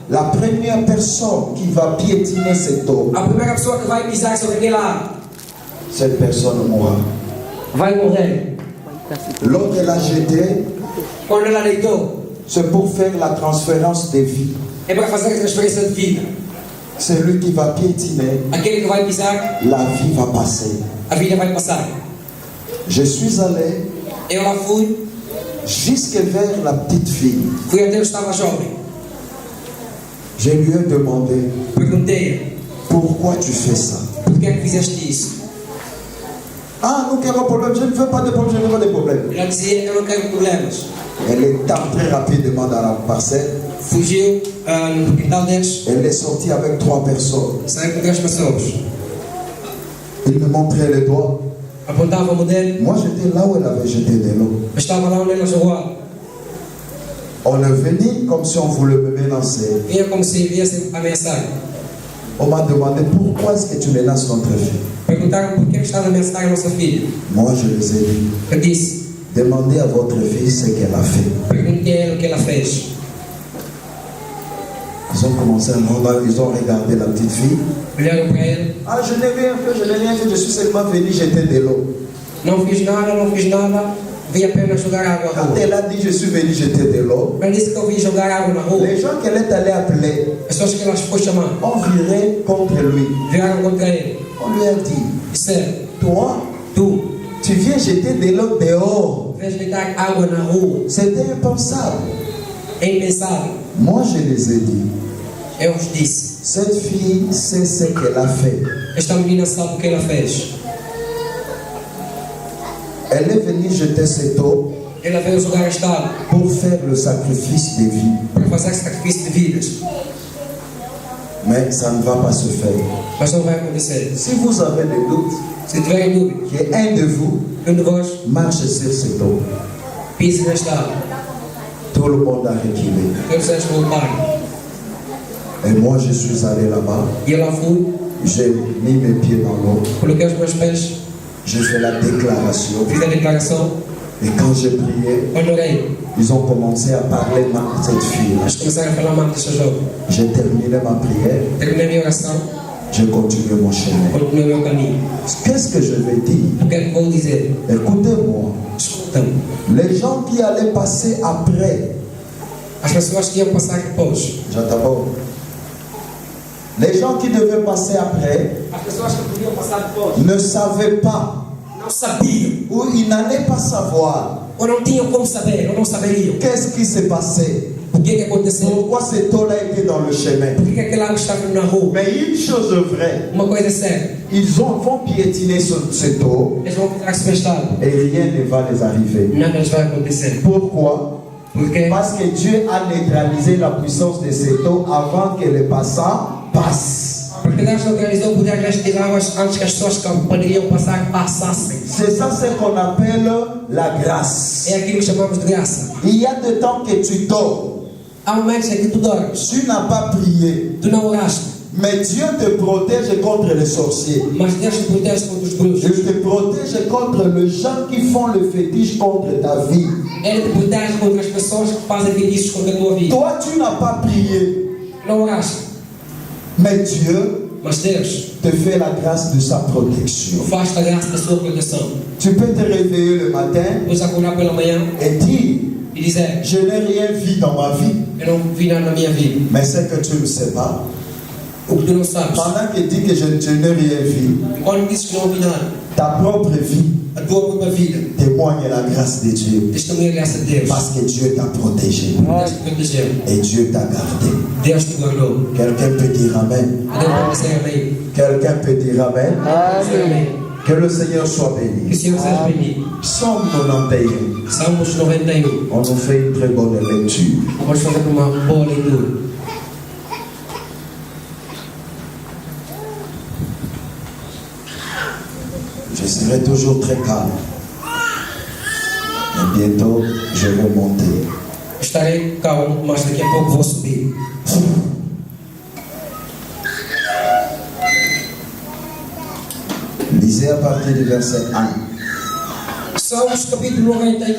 La première personne qui va piétiner cette eau, a primeira pessoa que vai pisar sobre aquela água cette personne mourra. vai morrer. L'eau qu'elle a jetée, Quando ela deitou, c'est pour faire la transférence des vies. é para fazer a transferência de vida. Celui qui va piétiner, Aquele que vai pisar, la vie va passer. a vida vai passar. Je suis allé Eu lá fui, jusque vers la petite fille. fui até eu estava jovem. Je lui ai demandé, Perguntei-a, pourquoi tu fais ça? por que é que fizeste isso? Ah, nous quel problème? Je ne veux pas de problème, je ne veux pas de problème. Ela dizia, eu não quero problemas. Elle est entrée rapidement dans la parcelle. Fugiu no quintal deles, Elle est sortie avec 3 personnes. saiu com 3 pessoas. Il me montrait les doigts. Apontavam o dedo, Moi, j'étais là où elle avait jeté de l'eau. eu estava lá onde ela jogou. On est venu comme si on voulait me menacer. Vinha como se viesse ameaçar. On m'a demandé pourquoi est-ce que tu menaces notre fille. Perguntaram por que estás a ameaçar a nossa filha. Moi, je les ai dit, Eu disse, demandez à votre fille ce qu'elle a fait. perguntei a ela o que ela fez. Ils ont commencé à ils ont regardé la petite fille. Olharam para ela, Ah, je n'ai rien fait, je n'ai rien fait, je suis seulement venu jeter de l'eau. não fiz nada, vim apenas jogar água na Quand rua. elle a dit je suis venu jeter de l'eau, Ela disse que eu vim jogar água na rua. les gens qu'elle est allée appeler As pessoas que ela foi chamar ont viré contre lui. viraram contra ele. On lui a dit, Disseram, toi, tu tu viens jeter de l'eau dehors. vens deitar água na rua. C'était impensable. É impensável. Moi, je les ai dit, Eu os disse, cette fille sait ce qu'elle a fait. esta menina sabe o que ela fez. Elle est venue jeter cette eau Ela veio jogar esta água pour faire le sacrifice de vie. para fazer sacrifício de vidas. Mais ça ne va pas se faire. Mas não vai acontecer. Si vous avez des doutes, Se tiverem dúvida, qu'un de vous de vós marche sur cette eau. pise nesta água. Tout le monde a reculé. Todos eles voltaram. Et moi, je suis allé là-bas. E eu lá fui, J'ai mis mes pieds dans l'eau. coloquei os meus pés, J'ai fait la déclaration. fiz a declaração, Et quand j'ai prié, orei. ils ont commencé à parler mal de cette fille. Eles começaram a falar mal desta jovem. J'ai terminé ma prière. Terminei a minha oração, J'ai continué mon chemin. continuei o meu caminho. Qu'est-ce que je vais dire? O que é que vou dizer? Écoutez-moi. Escuta-me. Les gens qui allaient passer après, As pessoas que iam passar depois, j'entends. Les gens qui devaient passer après as pessoas que podiam passar depois, ne savaient pas, não sabiam, ou ils n'allaient pas savoir ou não tinham como saber, ou não saberiam. qu'est-ce qui s'est passé. O que é que aconteceu? Pourquoi cette eau-là était dans le chemin. Por que aquela água estava na rua? Mais une chose vraie, Uma coisa é certa, ils vont piétiner cette eau eles vão ficar sobre esta água. et rien ne va les arriver. Nada lhes vai acontecer. Pourquoi? Porque Parce que Dieu a neutralisé la puissance de cette eau avant que les passants passent. Porque Deus organizou o poder destas águas antes que as pessoas que poderiam passar passassem. C'est ça ce qu'on appelle la grâce. É aquilo que chamamos de graça. Il y a des temps que tu dors, Há momentos em que tu dormes, tu n'as pas prié, tu não oraste, mais Dieu te protège contre les sorciers. mas Deus te protege contra os bruxos. Il te protège contre les gens qui font le fétiche contre ta vie. Ele te protege contra as pessoas que fazem feitiços contra a tua vida. Toi, tu n'as pas prié, Não oraste, mais Dieu mas Deus te fait la grâce de sa protection. faz-te a graça da sua proteção. Tu peux te réveiller le matin Depois acordar pela manhã et dire, e dizer, je n'ai rien vu dans ma vie. eu não vi nada na minha vida. Mais c'est que tu ne sais pas. O que tu não sabes. Pendant que tu dis que je n'ai rien vu, E quando dizes que não ouvi nada, ta propre vie a tua própria vida témoigne la grâce de Dieu. testemunha a graça de Deus. Parce que Dieu t'a protégé Deus te protegeu. et Dieu t'a gardé. Deus te guardou. Quelqu'un peut dire Amen. Alguém pode dizer amém? Quelqu'un peut dire Amen. Dizer amém. Que le Seigneur soit Que o béni. Senhor seja bendito. Psaume 91. Salmos 91. On nous fait une très bonne lecture. Vamos fazer uma boa leitura. Je serai toujours très calme. Et bientôt, je vais monter. Estarei calmo, mas daqui a pouco vou subir. Lisez à partir du verset 1. Salmos capítulo 91,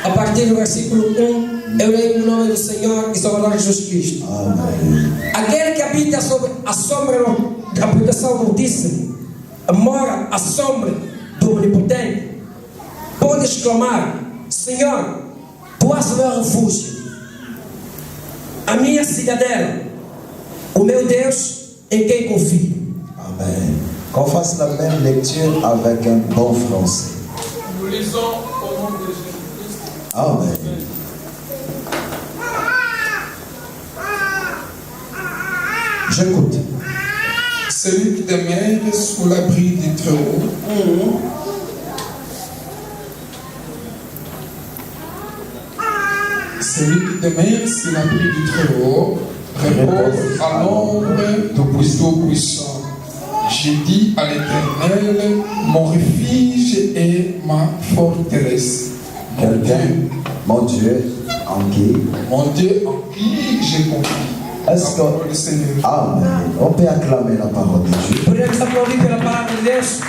a partir do versículo 1. Eu leio no nome do Senhor e Salvador Jesus Cristo. Amen. Aquele que habita sobre a sombra da proteção do Altíssimo, mora à sombra do Onipotente, pode exclamar: Senhor, tu és o meu refúgio, a minha cidadela, o meu Deus em quem confio. Amen. Qu'on fasse la même lecture avec un bon français. Nous lisons au nom de Jésus-Christ. Amen. J'écoute. Celui qui demeure sous l'abri du Très-Haut. Celui qui demeure sous l'abri du Très-Haut repose à l'ombre du Tout-Puissant. J'ai dit à l'Éternel, mon refuge et ma forteresse. Mon Dieu, en qui? Mon Dieu en qui j'ai confié. Est-ce que... Le Seigneur. Amen. On peut acclamer la parole de Dieu. Podemos aplaudir pela palavra de Deus.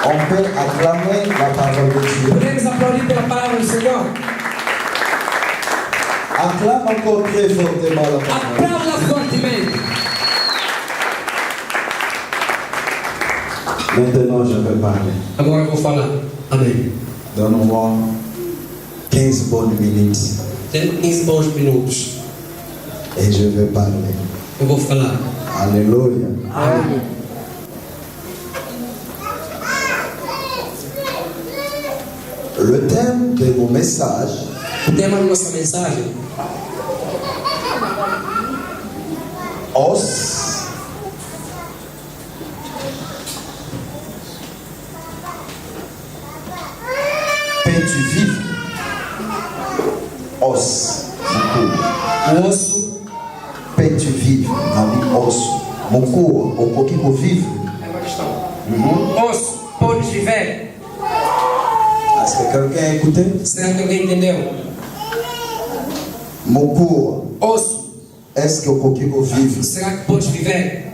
On peut acclamer la parole de Dieu. Podemos aplaudir pela palavra do Senhor. Acclame encore très fortement la parole. Aplauda fortemente. Maintenant, je vais parler. Agora eu vou falar. Amém. Donne-moi 15 bonnes minutes Tem 15 bons minutos. et je vais parler. Eu vou falar. Alléluia. Amém. Le thème de mon message, O tema da nossa mensagem: os peux-tu vivre? Os, o osso. peux-tu vivre? Ami, os, mon cours, au coquille pour vivre. É uma questão. Osso, podes viver? Est-ce que quelqu'un a écouté? Será que alguém entendeu? Mon cours, Osso, est-ce que au coquille pour vivre? será que podes viver?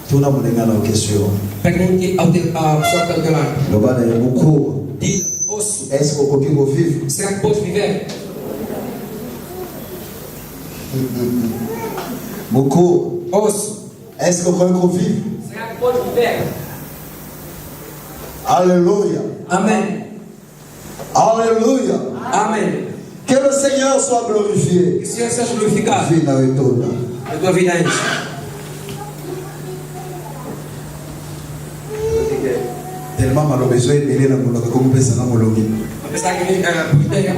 Tout le monde a une question. Pergunte à pessoa que está do teu lado. Le bas de mon cours, Diga: osso, est-ce que au coquille pour vivre? será que podes viver? Mon cours, Osso, est-ce que au coquille pour vivre? será que podes viver? Alléluia. Amém. Alléluia. Amém. Que le Seigneur soit Que glorifié. o Senhor seja glorificado Vie na toda. na tua vida antes. Tellement mal besoin de belé na mologa como pensa na mologi. Apesar que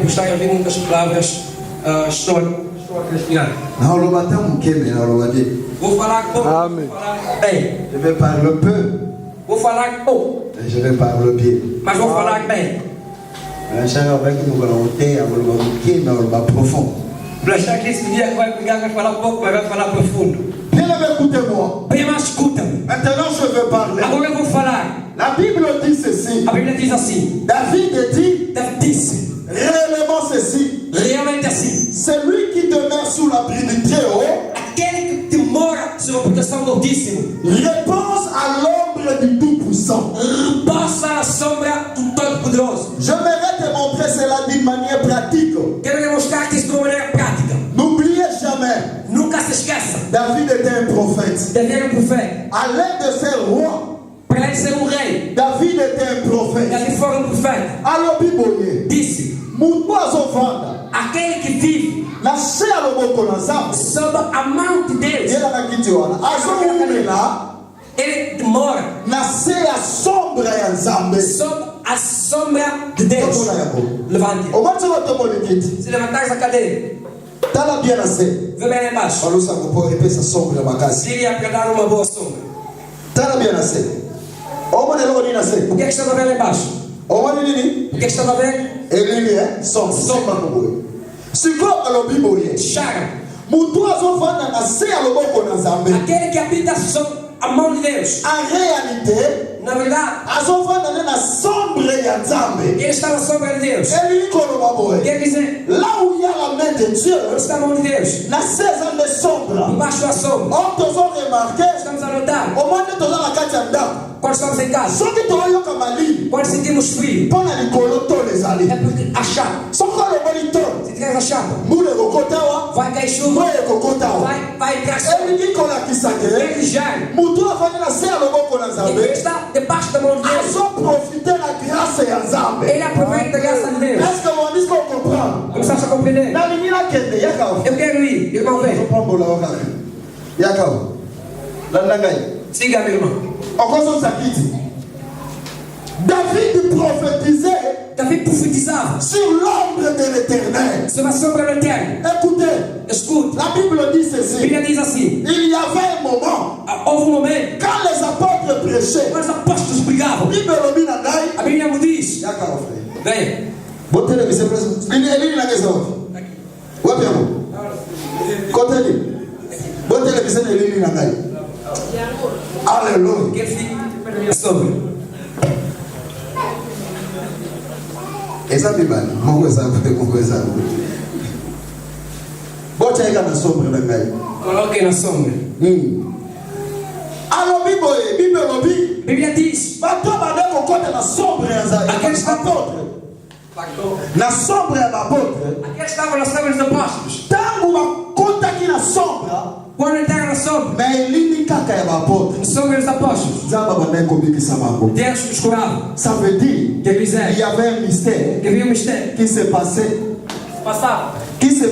postar eu vi muitas palavras, estou a respirar. Na lo bata mukeme na lo badi. Vou falar pouco. Amém. Vou falar bem. Je vais parler peu Vou falar pouco, et je vais parler bien. mas vou falar bem. Na changa vai que mukala ote a lo mukeme na lo ba profond. Para achar que esse dia vai pegar, vai falar pouco, mas vai falar profundo. Bien aimé, écoutez-moi. Bem, mas escuta-me. Maintenant je vais parler. Agora eu vou falar. La Bible dit ceci. A Bíblia diz assim: David dit Davi disse réellement ceci. realmente assim: Celui qui demeure sous l'abri du Très-Haut aquele que mora sob a proteção do Altíssimo repose à l'ombre du Tout-Puissant. repousa na sombra do Todo-Poderoso. J'aimerais te montrer cela d'une manière pratique. Quero demonstrar-te isso de uma maneira prática. N'oubliez jamais, Nunca se esqueça: David était un prophète. Davi era um profeta. À l'aide de ses rois, Para além de ser um rei, David était un prophète. Davi foi um profeta. Alors, Bible, Disse: Moutouazo Vanda, aquele que vive nasce à l'oboko na Zambo. sob a mão de Deus, Yela na Kitiwana. Azo là, ele mora nasce à sombre ya Nzambe. sob a sombra de Deus. Tokona yako. Levante. O macho wa tomo likiti. Se levantar essa cadeira, Tala bien nasce. vê bem lá embaixo. Alusa kupo epesa sombre ya makasi. Diria para dar uma boa sombra. Tala bien nasce. O mone lo ni nasce. O que é que estava a ver lá embaixo? O mone nini? O que é que estava a ver? Elili sombra kubo. Siko alo Bible. Chaga. Moutouazo Vanda nasce à l'oboko na Nzambe. Aquele que habita sob a mão de Deus. En réalité, Na verdade, azofanda na sombra ya Nzambe. ele está na sombra de Deus. Ele koloba boye. Quer dizer, Là où il y a la main de Dieu, está a mão de Deus. na saison de sombra. Embaixo da sombra. On te voit remarquer, Estamos a notar. au moins de la kati ya ndako. Quando estamos em casa. Soki toyoka malili, Quando sentimos frio. pona likolo to lezali. É porque a chapa. Soko loboli to, Se tiver a chapa, mbule kokotawa, vai cair chuva. moye kokotawa. Vai entrar chuva. Elingi kolakisa ke, Ele já. mutu afandi na se ya loboko na Ele Nzambe, está debaixo da mão de Deus. azo profiter na grâce ya Nzambe. Ele aproveita a graça de Deus. Est-ce que vous dites qu'on comprend? Começaste a compreender? Na menina kende, yaka. Eu quero ir. Irmão, vem. Pambola waka. Yaka. Landangai. Siga, meu irmão. Okoso sakiti. David prophétisait Davi profetizava sur l'ombre de l'Éternel. sobre a sombra do Eterno. Écoutez, Escute. la Bible dit A ceci. Bíblia diz assim. Il y avait un moment Houve momento quand les apôtres prêchaient. quando os apóstolos brigavam. Bible lobi na ngai. A Bíblia me diz. Yaka frère. Vem. Botele bise preso. Ele na kesa wapi? Wapi hapo? Koteli. Botele bise na ele na ngai. Alléluia. Que ele fique a sombra. Eza bibali. Mungu eza Mungu eza. Bota ika na sombra na ngai. Coloque na sombra. Alors Bible lobi. Bíblia diz. Bato badeko kota na sombra ya Nzambe. Aqueles apôtres. Na sombra ya apôtres. Aqueles estavam na sombra dos apóstolos. Tango bakota aqui na sombra. Quando entraram na sombra. Na elini kaka ya apôtres. Na sombra dos apóstolos. Nzambe bandeko bikisa bango. Deus os curava. Ça veut dire Que il fizeram. y avait un mystère Que havia um mistério. qui se passait Que qui se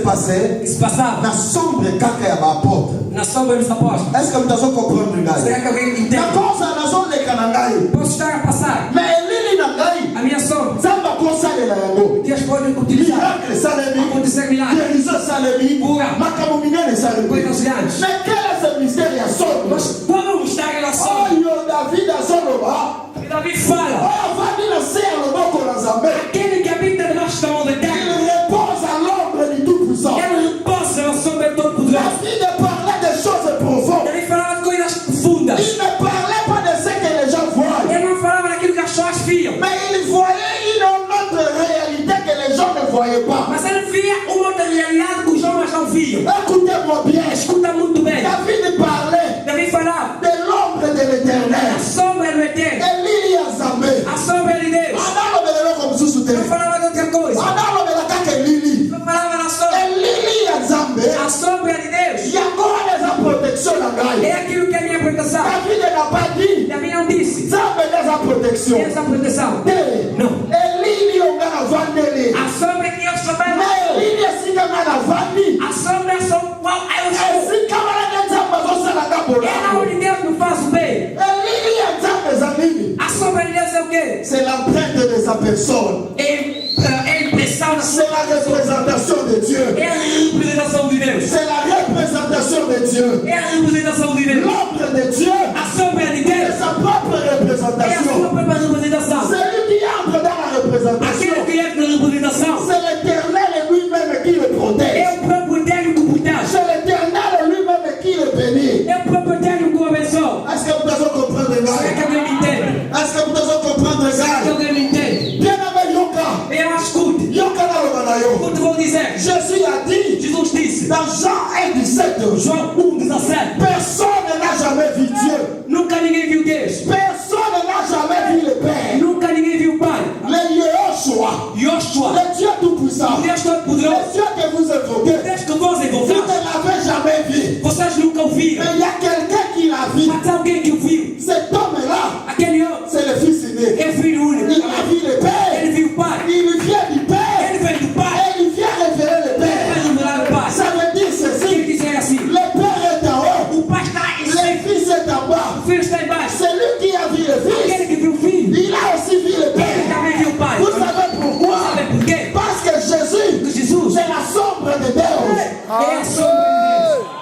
passava. na sombra kaka ya apôtres. Na sombra dos apóstolos. Est-ce que vous avez compris ngai? Será que alguém Na entende? kosa nazo leka na ngai. Posso estar a passar. Na elini na ngai. A minha sombra. Nzambe akosalela yango. Deus pode utilizar. Miracle salemi. Acontecer milagres. Guérison salemi. Cura. Makambo minene salemi. Coisas grandes. Mais quel est ce mystère ya sombra? Mas quando o mistério da sombra. Oyo David azoloba. E Davi fala. Oyo avandi na se ya loboko na Nzambe. Aquele que habita debaixo da mão do Il Eterno. repose à l'ombre du Tout-Puissant. Ele repousa na sombra de Todo-Poderoso. David parlait des choses profondes. Ele falava de coisas profundas. Il ne parlait pas de ce que les gens voient. Ele não falava daquilo que as pessoas viam. Mais il voyait une autre réalité que les gens ne voyaient pas. Mas ele via uma outra realidade que os homens não viam. Écoutez-moi bien. Escuta muito bem. David parlait Davi falava de l'ombre de l'Éternel. a sombra do Eterno. Elie Nzambe. A sombra de Deus. Analobelelo comme sous Não falava de outra coisa. Analobela kaka Elili. Não falava da sombra. Elie Nzambe. A sombra de Deus. Yango eza protection na ngai. É aquilo que é a minha proteção. David n'a pas dit. Davi não disse. Nzambe eza protection. Essa proteção. Te. Não. Elili onga na vandeli. A sombra que eu sou bem. Mais Elili esika nga na vandi. A sombra são qual eu sou. Esika wana nde Nzambe azosalanga É bolamu. onde Deus me faz o bem. Elili ya Nzambe eza nini? A sombra de Deus é o quê? C'est l'empreinte de sa personne. É impressão da C'est la représentation de Dieu. É a representação de Deus. C'est la représentation de Dieu. É a representação de Deus. L'ombre de Dieu, A sombra de c'est Deus sa propre é a sua représentation. própria representação. Celui qui entre dans la représentation, Aquele que entra na representação c'est l'Éternel lui-même qui le protège. é o próprio Eterno que o protege. C'est l'Éternel lui-même qui le bénit. É o próprio Eterno que o abençoa. Est-ce que vous devez comprendre Será ça? que alguém me entende? Est-ce que vous devez comprendre Será que ça? alguém me entende? Bien aimé Yoka, Eu escute. Yoka na lobanayo. Escute, vou dizer. Jésus a dit Jesus disse. dans Jean 1,17, João 1,17. personne n'a jamais vu Dieu. Nunca ninguém viu Deus. Personne n'a jamais vu le Père. Nunca ninguém viu o Pai. Le Yehoshua, Joshua. le Dieu Tout-Puissant, Deus Todo-Poderoso. le Dieu que vous évoquez, Deus que vós vous evocaste. ne l'avez jamais vu. Vocês nunca o viram. Mais il y a quelqu'un qui l'a vu. Mas há alguém que o viu. Cet homme-là, Aquele homem c'est le Fils unique. é filho único. Il a vu le Père. Ele viu o Pai. Il vient du Père. Ele veio do Pai. Et il vient révéler le Ele Père. vai revelar o Pai. Ça veut dire Ele ceci. dizer assim. Le Père est en haut. O Pai está em Le cima. Fils est en bas. O Filho está embaixo. C'est lui qui a vu le Aquele Fils. que viu o Filho. Il a aussi vu le Ele Père. também viu o Pai. Vous savez pourquoi? Sabe por quê? Parce que Jésus, Porque Jesus c'est la sombre de Deus. é a sombra de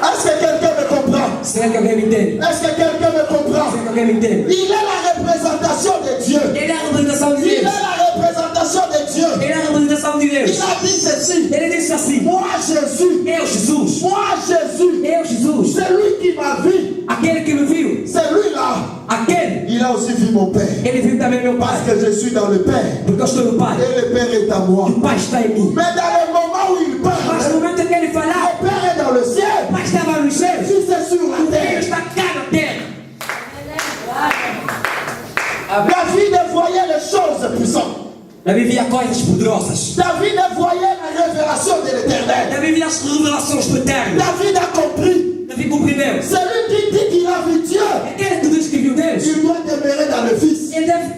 Est-ce que quelqu'un me comprend? Deus. Será que alguém me entende? Est-ce que quelqu'un me comprend? Será que alguém me entende? Il est la représentation de Dieu. Ele é a representação de Il est Deus. la représentation de Dieu. Ele é a representação de Deus. Il a dit ceci. Ele disse assim. Moi Jésus, Eu, Jesus. moi Jésus, Eu, Jesus. celui qui m'a vu, Aquele que me viu. a aussi vu mon Père. Ele viu também meu Parce pai. que je suis dans le Père. Porque eu estou no Pai. Et le Père est à moi. O Pai está em mim. Mais dans le moment où il Mas parle, no momento em que ele falar, le Père est dans le ciel. o Pai estava no céu. Fils est sur la Ele terre. está cá na terra. David voyait les choses puissantes. Davi via coisas poderosas. David voyait la révélation de l'éternel. Davi via as revelações do Eterno. David a compris. Davi compreendeu. Celui qui dit qu'il a vu Dieu, Aquele que diz que viu Deus, il doit demeurer dans le Fils. ele deve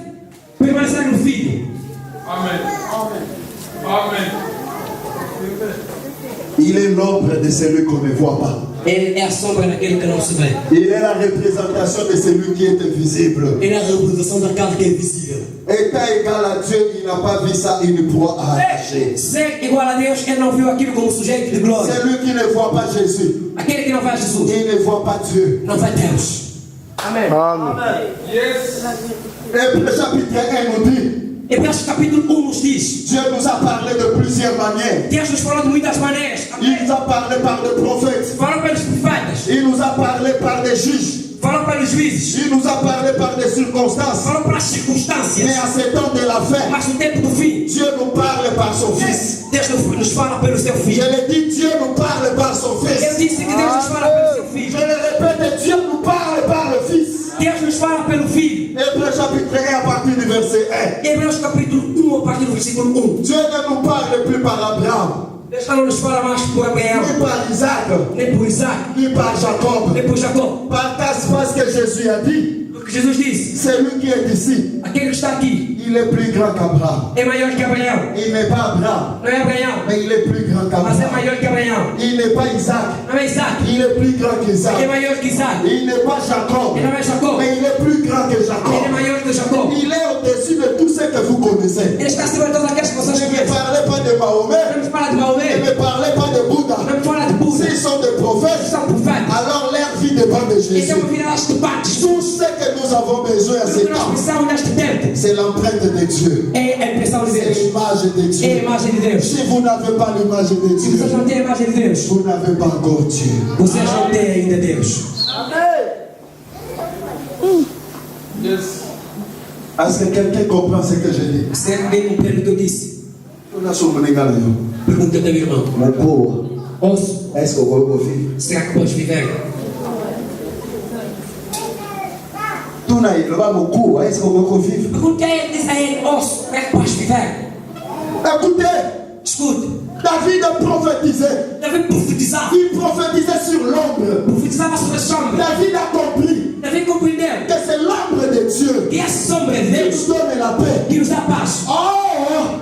permanecer no Filho. Amen. Amen. Il est l'ombre de celui qu'on ne voit pas. Ele é a sombra daquele que não se vê. Il est la représentation de celui qui est invisible. Ele é a representação daquele que é visível. Étant égal à Dieu, il n'a pas vu ça une proie à arracher. Ser igual a Deus, ele não viu aquilo como sujeito de glória. Celui qui ne voit pas Jésus, Aquele que não vê Jesus, il ne voit pas Dieu. não vê Deus. Amen. Yes. Hébreux chapitre 1 nous dit, Hebreus capítulo 1 nos diz: Dieu nous a parlé de plusieurs manières. Deus nos falou de muitas maneiras. Il nous a parlé par des prophètes. Falou pelos profetas, Il nous a parlé par des juges. falou pelos juízes, Il nous a parlé par des circonstances. falou pelas Mais circunstâncias. à ce temps de la fin, Mas no tempo do fim, Dieu nous parle par son Fils. Deus nos fala pelo seu Je Filho. l'ai dit, Dieu nous parle par son Eu Fils. disse que Deus nos fala pelo seu Je Filho. le répète, Dieu nous parle par le Fils. Deus nos fala pelo Filho. Hébreux chapitre 1 à partir du verset 1. Hebreus capítulo 1, a partir do versículo 1. Dieu ne nous parle plus par Abraham, Deus não nos fala mais por Abraão, ni par Isaac, nem por Isaac, ni par Jacob. nem por Jacó. Par parce que Jésus a dit, O que Jesus disse: celui qui est ici, aquele que está aqui il est plus grand qu'Abraham. é maior que Abraão. Il n'est pas Abraham, Não é Abraão, mais il est plus grand mas é qu'Abraham. maior que Abraão. Il n'est pas Isaac, Não é Isaac, il est plus grand ele é qu'Isaac. maior que Isaac. Il n'est pas Jacob, Ele não é Jacó, mais il est plus grand que ele é Jacob. maior que Jacó. Il est au-dessus de tout ce que vous connaissez. Ele está acima de todas aquelas que vocês Ne me conhecem. parlez pas de Não Mahomet, me fala de ne Maomé, me parlez pas de Bouddha. não me fala de Buda. S'ils sont des Eles prophètes, são profetas. alors leur vie dépend de Eles Jésus. são vidas de partes. Tout ce que nous avons besoin à Tudo ce que nós temps, precisamos neste tempo c'est l'empreinte de Dieu. é a impressão de C'est Deus, l'image de é a Dieu. imagem de Deus. Si vous n'avez pas l'image de Se vocês Dieu, não têm a imagem de Deus, vous n'avez pas encore Dieu. vocês não têm ainda Deus. Yes. Est-ce que quelqu'un comprend ce que je dis? Você alguém compreende o que eu disse? Nous sommes venus à l'Union. Pergunta ao teu irmão. Mon pauvre, Osso, est-ce que vous avez será que podes viver? tout n'a pas beaucoup? Est-ce que vous pouvez vivre? Pergunta a ele, diz a ele, osso, como é que podes viver? Écoutez, Escute, David prophétisait. Davi profetizava. Il prophétisait sur l'ombre. Profetizava sobre a sombra. David a compris Davi compreendeu que c'est l'ombre de Dieu que a sombra de qui Deus nous donne la paix. que nos dá paz. Oh,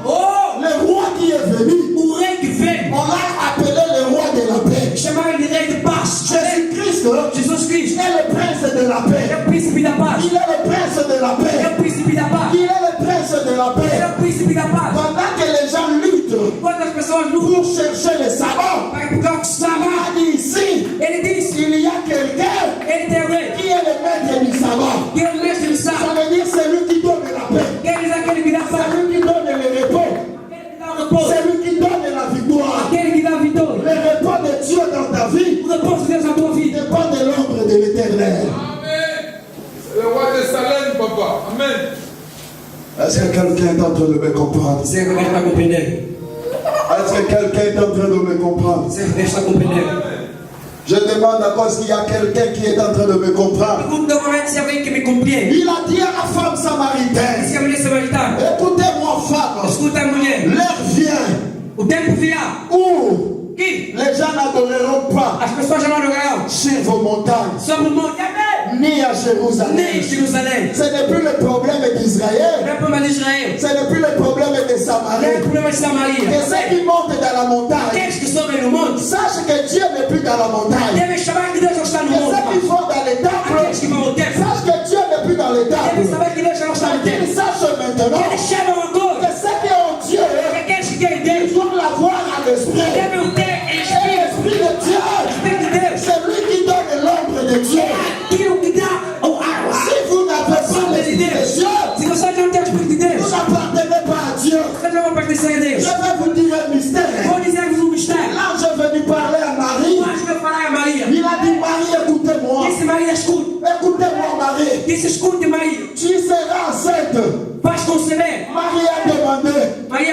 Oh, le roi qui est venu, o rei que veio, on l'a appelé le roi de la paix. chamaram ele de rei de paz. Jésus-Christ Jesus Cristo est le prince de la paix. é o príncipe da paz. Il est le prince de la É paix. o príncipe da paz. Il est le prince de la Ele paix. é o príncipe da paz. Pendant que les gens luttent Quando as pessoas lutam pour chercher le sabbat, para procurar o il sabá, a dit ici, ele disse, il y a quelqu'un ele tem o rei, qui est le maître du sabbat. que é o mestre do Ça sábado, veut dire c'est lui qui donne la paix. que ele é aquele que dá paz, C'est lui qui donne le repos. aquele que dá o repouso, C'est lui qui donne la victoire. aquele que dá a vitória. Le repos de Dieu dans ta vie O repouso de Deus na tua vida dépend de l'ombre de l'éternel. Amen. C'est le roi de Salem, papa. Amen. Est-ce que quelqu'un est en train de me comprendre? Você que está compreendendo? Est-ce que quelqu'un est en train de me comprendre? Você que está compreendendo? Je demande à cause qu'il y a quelqu'un qui est en train de me comprendre. Pergunta novamente se alguém que me compreende. Il a dit à la femme samaritaine, Diz que a mulher samaritana, écoutez-moi femme, escuta a mulher, l'heure vient o tempo virá où que les gens n'adoreront pas as pessoas já não adorarão sur vos montagnes, sobre o monte, amém, ni à nem Jérusalem. em Jerusalém. Ce n'est plus le problème d'Israël, Não é problema de Israel, ce n'est plus le problème de não é Samarie. problema de Et Samaria. ceux qui montent dans la montagne, Aqueles que sobem no monte sache que Dieu n'est plus dans la montagne. devem chamar que Deus não está no Et ceux qui monte. vont dans les temples, Aqueles que vão ao templo sache que Dieu n'est plus dans les devem temples. saber que Deus já não está no templo. Qu'ils sachent maintenant Eles chamam agora que ceux qui ont Dieu, que aqueles que têm ils Deus doivent l'avoir à l'esprit. devem o ter Et espírito, l'esprit de Dieu, espírito de Deus. c'est lui qui donne l'ombre de Dieu. Aquilo que dá o ar. Si vous n'avez pas l'esprit de Dieu, Se você não tem o espírito de Deus, vous n'appartenez pas à Dieu. você não vai pertencer a Je Deus. vais vous dire un mystère. Vou dizer-vos um mistério. L'ange est venu parler à Marie. O anjo vai falar a Maria. Il a dit, Marie, écoutez-moi. Disse Maria, escute. Écoutez-moi, Marie. Disse, escute Maria. Tu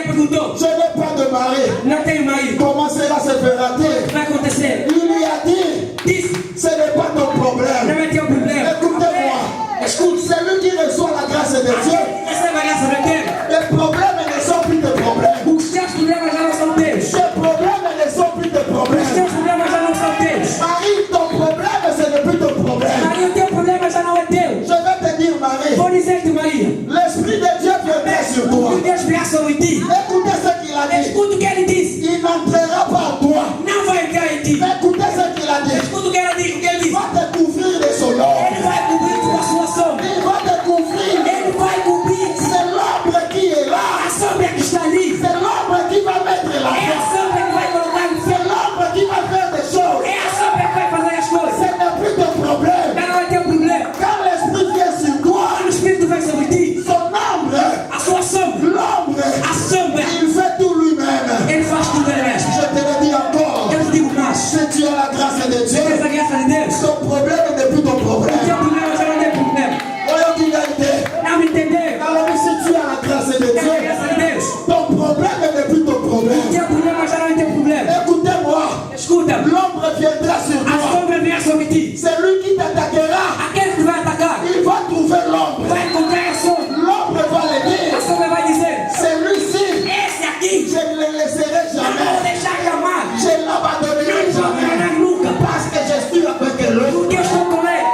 perguntou, je n'ai pas de mari. não tenho marido. Comment cela se fera-t-il? Vai acontecer. Il lui a dit, Disse, ce n'est pas ton problème. não é teu problema. Écoutez-moi. Escute, Celui qui reçoit la grâce de Dieu, recebe a graça de Deus. les problèmes ne sont plus de problèmes. Os teus problemas já não são teus. Ces problèmes ne sont plus de Os problèmes. teus problemas já não são teus. Marie, ton problème, ce n'est plus ton problème. Maria, o teu problema já não é teu. Je vais te dire, Marie, Vou dizer-te, Maria, l'Esprit de Dieu viendra sur toi. o Deus virá sobre ti. Écoutez ce qu'il a dit. Escuta o que ele disse. Il n'entrera pas en toi. Não vai entrar em ti. Écoutez ce qu'il a dit. Escuta o que ele disse. Il va te couvrir de son ombre. Ele vai cobrir com a sua sombra. Il va te couvrir. Ele vai cobrir. C'est l'ombre qui est là. A sombra que está ali. C'est l'ombre qui va mettre la É a foi. sombra que vai colocar no céu. C'est l'ombre qui va faire des choses. É a sombra que vai fazer as coisas. Ce n'est plus ton problème. Já não é teu problema. Quand l'Esprit vient sur toi, Quando o Espírito vem sobre ti, son ombre, a sua sombra, l'ombre, a sombra, il fait tout lui-même. ele faz tudo ele mesmo. Je te le dis encore. Eu te digo mais. Si tu as la grâce de Se tens Dieu, a graça de Deus, ton problème n'est plus ton o problème. teu problema já não tem problema. Voyons qu'il a été. Não me entendeu? Alors, si tu as la grâce de Tens a Dieu, graça de Deus, ton problème n'est plus ton o problème. teu problema já não é teu problema. Écoutez-moi, Escuta, l'ombre viendra sur a toi. sombra virá sobre ti. C'est lui qui t'attaquera. Aquele que vai atacar, Il va trouver l'ombre. vai encontrar a sombra. L'ombre va le A dire. sombra vai dizer, Celui-ci, esse aqui, je ne le laisserai eu não vou jamais. deixar jamais. Je ne l'abandonnerai Não vou jamais. abandonar nunca. Parce que je suis avec lui. Porque eu estou com ele.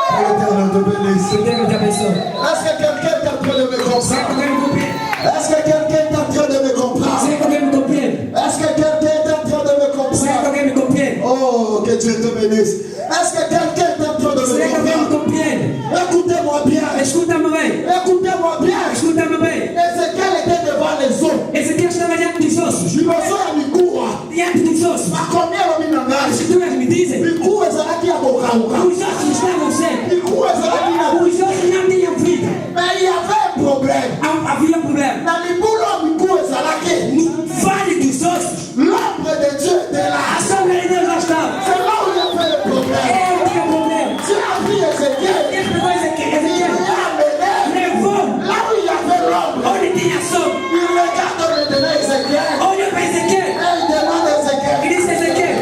Que l'Éternel te bénisse. Que Deus te abençoe. Est-ce que quelqu'un est en train de me Será que comprendre? alguém me compreende? Est-ce que quelqu'un est en train de me comprendre? Será que alguém me compreende? Est-ce que quelqu'un est en train de me Será que comprendre? alguém me compreende? Oh, que Dieu te bénisse. Est-ce que quelqu'un est en train de Será que alguém me me comprendre? compreende? Écoutez-moi bien. Escuta-me bem. Écoutez-moi bien. Escuta-me bem. Ezekiel était devant les eaux. Esse dia estava diante dos ossos. Liboso ya mikuwa. Diante dos ossos. Makomi alobi na As ngai. escrituras me dizem, Mikuwa ezalaki ya kokauka. os ossos estavam secos. Mikuwa ezalaki na Os ossos não tinham vida. Mais il y avait un problème. Havia um problema. Na libulu ya mikuwa ezalaki. No vale dos ossos, L'ombre de Dieu était là. a sombra de Deus lá estava. C'est là où il y avait le problème. Eu tinha problema. Dieu a pris Ezekiel. Deus pegou Il Ezequiel, l'a amené. levou Là où il y avait l'ombre. onde tinha sombra. Il regarde maintenant Ezekiel. Olha para Ezequiel Et il demande à Ezekiel. e disse a Ezequiel,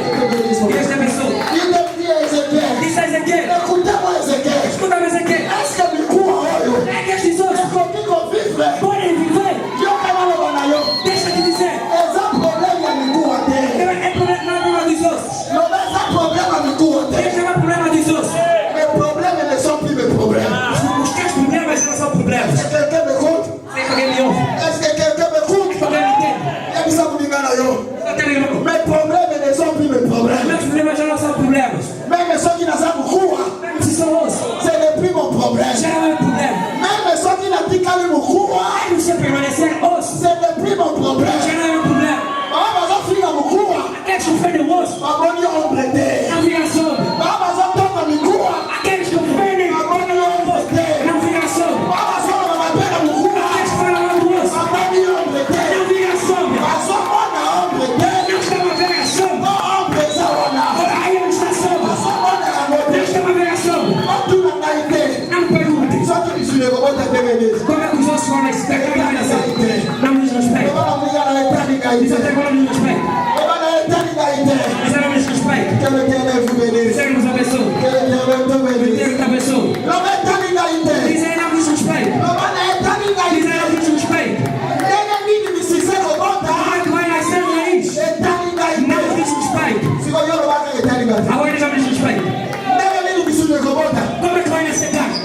Deus te abençoe. Il dit à Ezekiel. Disse a Ezequiel, Écoutez-moi Ezekiel. escuta-me Ezequiel, Est-ce que mikuwa oyo? é que estes ossos Ekoki kovivre. podem viver. Yo kama loba na yo. Deixa de dizer, Eza problème ya mikuwa te. não é problema dos ossos. Loba eza problème ya mikuwa te. Deixa é problema dos ossos. Mes problèmes ne sont plus mes problèmes. Os teus problemas não são problemas. Est-ce que quelqu'un m'écoute? Sei que alguém me ouve. Est-ce que quelqu'un m'écoute? Que alguém me entende. Yebisa kuninga na yo. Só tem irmão. Mes problèmes ne sont plus mes problèmes. Meus problemas já não são problemas. Même ceux qui naza mikuwa, Mesmo se são ossos, ce n'est plus mon problème. já não é problema. Même ceux qui natikali mikuwa, Mesmo se permanecer osso, ce n'est plus mon problème. já não é problema. Baba bazofika mikuwa, Aqueles que ofendem o osso, baboni ombre te. não vira sombra. Baba bazotonga mikuwa, Aqueles que ofendem, baboni ombre te. não vira sombra. Baba bazoba mabela mikuwa, Aqueles que falam mal do osso, baboni ombre te. não vira sombra. Bazomona ombre te. Não estão a ver a sombra. No ombre eza wana. Aí onde está a sombra. Bazomona yango Não te. estão a ver a sombra. Otuna ngai te. Não me perguntem. Soki lisuni ekobota te benesi. Como é que os ossos vão respeitar a nação? Não nos respeita. Loba na mlinga na etani ngai Isso te. até agora nos respeita. Loba na etani ngai te. Mas ela nos respeita. Que l'Éternel vous bénisse. Deus nos abençoe. Que l'Éternel te bénisse. Deus te abençoe. Loba etani ngai te. Diz aí, não nos respeita. Loba na etani ngai Diz te. aí, não nos respeita. Ndenge nini misise kobota. Como é que vai nascer o nariz? Etani ngai Não te. nos respeita. Sikoyo lobaka etani ngai te. Agora já nos respeita. Ndenge nini misuni ekobota. Como é que vai nascer carne?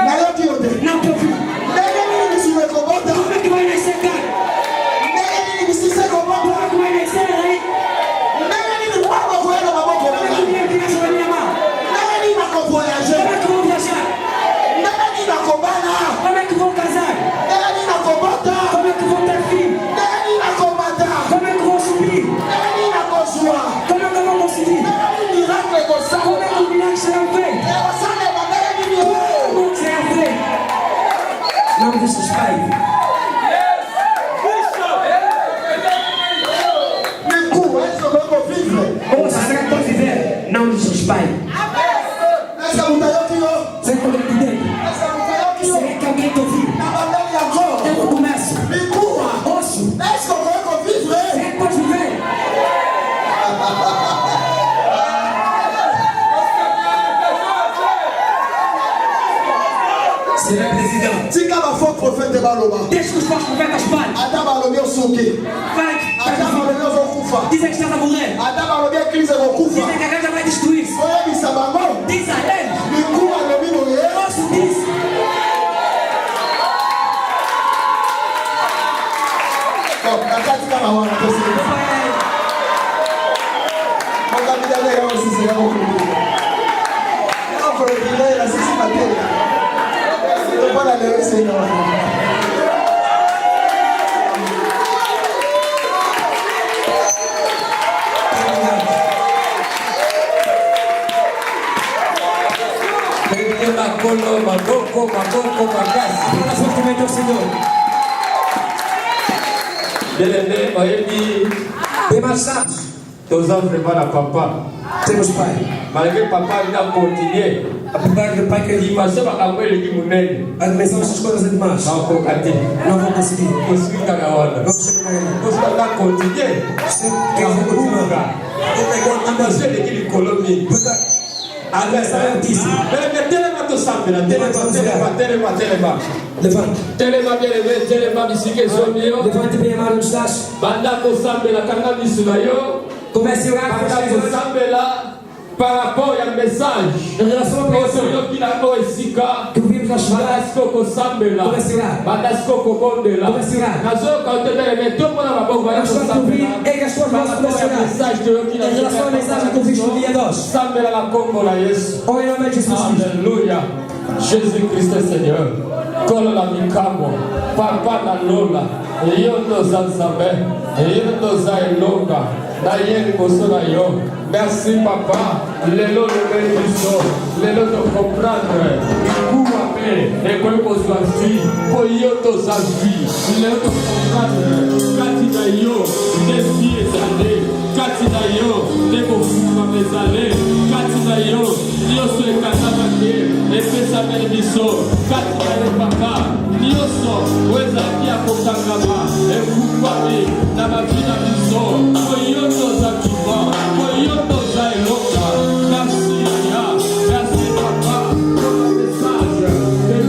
Nayoki yo te. Não te ouvi. Ndenge nini misuni ekobota. Como é que vai nascer carne? Ndenge nini misise Como kobota. é que vai nascer aí? Ndenge nini mwana koyela maboko Como na é que ngai. minha criança vai me Tika ba faux prophète baloba. Deixa que os falsos profetas falem. Ata balobi osoke. Vai, Ata balobi ozokufa. dizem que estás a morrer. Ata balobi crise ozokufa. Dizem que a igreja vai destruir-se. Oya bisabango. Diz a eles. Mikuma lobi boye. Posso disso. Bon, akatika ba wana pesi. Makamida leo sisi ya kukumbia. Leo kwa ile la sisi mateka. Ndio bana leo sisi na wana. Magoko, magasi. Apenas o instrumento do Senhor. Belém, Oebi, Bem mais santos. teus anos levaram a papá. Temos pai. Mas que papá ainda continua. Apesar do pai que E mas se acabou ele que mulher, a dimensão dessas coisas é demais. não vou catir. Não vou conseguir. Conseguir cada hora. Vamos chegar ali. Você vai continuar. Sempre eu vou continuar. A você de que ele colomia. A mensagem é altíssima. Telema tu sabe, telema. Levante. Telema bisike zomio. Levante bem a mão onde estás. Banda ko sabe la kanga bisulayo. Comece a orar para Banda ko Jesus. sabe la par rapport à message. Em relação à pregação que ouvimos na chamada. Comece a orar. Comece a orar. Eu estou a ouvir em as suas mãos comece a orar. Em relação à mensagem que ouviste no dia 2. Ou em nome de Jesus. Alléluia. Jésus-Christ est Seigneur. Kola mikamo, papa na lola, yondo zanzabe, yondo zailonga, d'ailleurs kosona yo. Merci papa, lelo le bénisso, lelo de comprendre, ikuwape, ekole kozwazi, po yondo zazi, lelo de comprendre, kati na yo, nefi ezale, kati na yo, nekofuma mezale, kati na yo, nyonso ekazama te, epesa mele biso, kati na yo papa, nyonso oezalaki ya kokangama, ekufami na bavi na biso, po yondo za vivant.